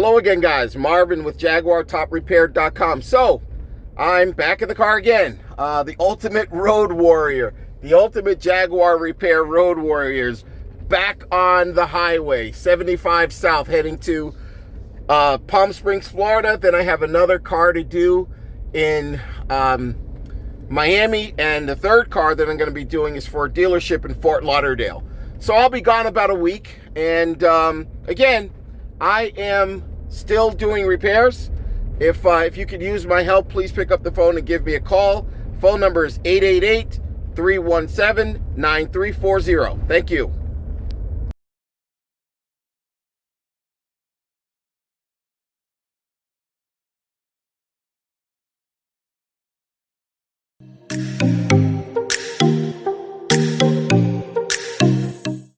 Hello again, guys. Marvin with JaguarTopRepair.com. So, I'm back in the car again. The ultimate road warrior, the ultimate Jaguar repair road warriors, back on the highway, 75 South, heading to Palm Springs, Florida. Then I have another car to do in Miami, and the third car that I'm going to be doing is for a dealership in Fort Lauderdale. So I'll be gone about a week, and again, I am still doing repairs. If you could use my help, please pick up the phone and give me a call. Phone number is 888-317-9340. Thank you.